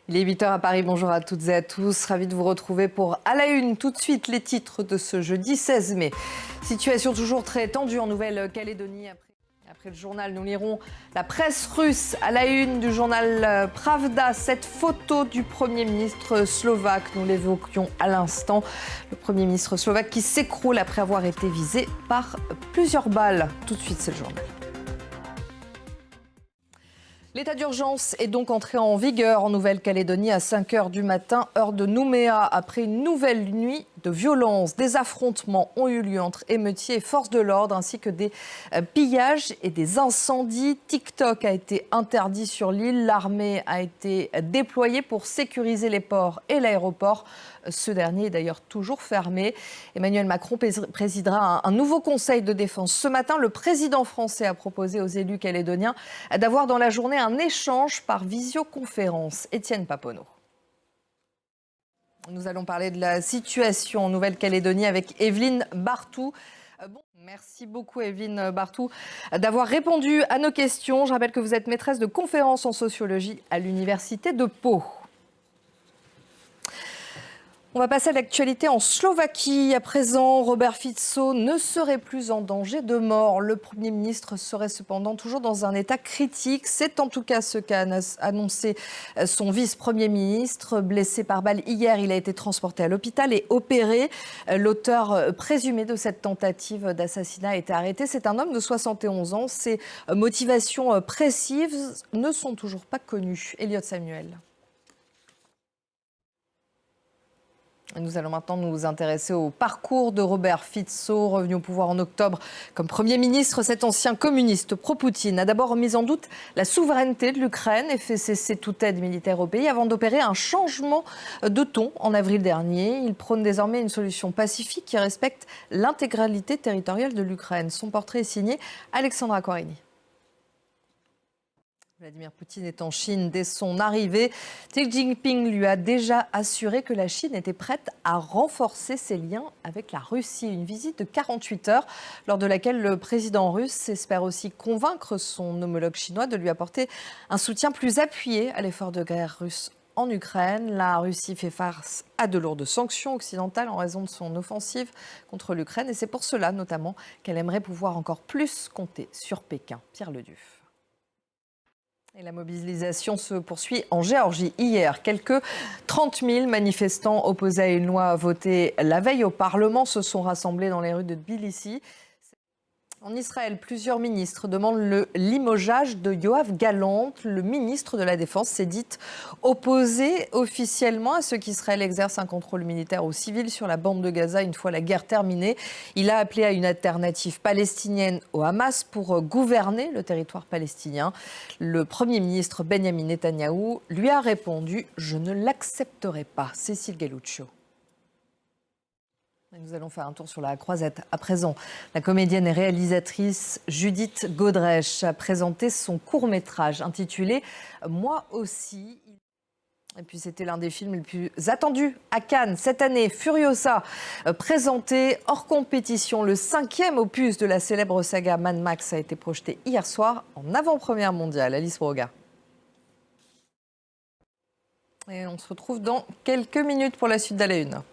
Il est 8 h à Paris, bonjour à toutes et à tous. Ravi de vous retrouver pour À la Une. Tout de suite, les titres de ce jeudi 16 mai. Situation toujours très tendue en Nouvelle-Calédonie. Après le journal, nous lirons la presse russe à la une du journal Pravda. Cette photo du Premier ministre slovaque, nous l'évoquions à l'instant. Le Premier ministre slovaque qui s'écroule après avoir été visé par plusieurs balles. Tout de suite, c'est le journal. L'état d'urgence est donc entré en vigueur en Nouvelle-Calédonie à 5 h du matin, heure de Nouméa. Après une nouvelle nuit de violence, des affrontements ont eu lieu entre émeutiers et forces de l'ordre, ainsi que des pillages et des incendies. TikTok a été interdit sur l'île. L'armée a été déployée pour sécuriser les ports et l'aéroport. Ce dernier est d'ailleurs toujours fermé. Emmanuel Macron présidera un nouveau conseil de défense. Ce matin, le président français a proposé aux élus calédoniens d'avoir dans la journée un échange par visioconférence. Étienne Paponneau. Nous allons parler de la situation en Nouvelle-Calédonie avec Evelyne Barthou. Merci beaucoup Evelyne Barthou d'avoir répondu à nos questions. Je rappelle que vous êtes maîtresse de conférences en sociologie à l'Université de Pau. On va passer à l'actualité en Slovaquie. À présent, Robert Fico ne serait plus en danger de mort. Le Premier ministre serait cependant toujours dans un état critique. C'est en tout cas ce qu'a annoncé son vice-premier ministre. Blessé par balle hier, il a été transporté à l'hôpital et opéré. L'auteur présumé de cette tentative d'assassinat a été arrêté. C'est un homme de 71 ans. Ses motivations précises ne sont toujours pas connues. Elliot Samuel. Nous allons maintenant nous intéresser au parcours de Robert Fico, revenu au pouvoir en octobre comme Premier ministre. Cet ancien communiste pro-Poutine a d'abord mis en doute la souveraineté de l'Ukraine et fait cesser toute aide militaire au pays avant d'opérer un changement de ton en avril dernier. Il prône désormais une solution pacifique qui respecte l'intégralité territoriale de l'Ukraine. Son portrait est signé Alexandra Corini. Vladimir Poutine est en Chine dès son arrivée. Xi Jinping lui a déjà assuré que la Chine était prête à renforcer ses liens avec la Russie. Une visite de 48 heures lors de laquelle le président russe espère aussi convaincre son homologue chinois de lui apporter un soutien plus appuyé à l'effort de guerre russe en Ukraine. La Russie fait face à de lourdes sanctions occidentales en raison de son offensive contre l'Ukraine. Et c'est pour cela notamment qu'elle aimerait pouvoir encore plus compter sur Pékin. Pierre Leduf. Et la mobilisation se poursuit en Géorgie. Hier, quelques 30 000 manifestants opposés à une loi votée la veille au Parlement se sont rassemblés dans les rues de Tbilissi. En Israël, plusieurs ministres demandent le limogeage de Yoav Gallant. Le ministre de la Défense s'est dit opposé officiellement à ce qu'Israël exerce un contrôle militaire aux civils sur la bande de Gaza une fois la guerre terminée. Il a appelé à une alternative palestinienne au Hamas pour gouverner le territoire palestinien. Le Premier ministre Benjamin Netanyahou lui a répondu « Je ne l'accepterai pas ». Cécile Galluccio. Nous allons faire un tour sur la croisette. À présent, la comédienne et réalisatrice Judith Godrèche a présenté son court-métrage intitulé « Moi aussi ». Et puis c'était l'un des films les plus attendus à Cannes cette année. Furiosa, présenté hors compétition. Le 5e opus de la célèbre saga Mad Max a été projeté hier soir en avant-première mondiale. Alice Broga. Et on se retrouve dans quelques minutes pour la suite d'À la Une.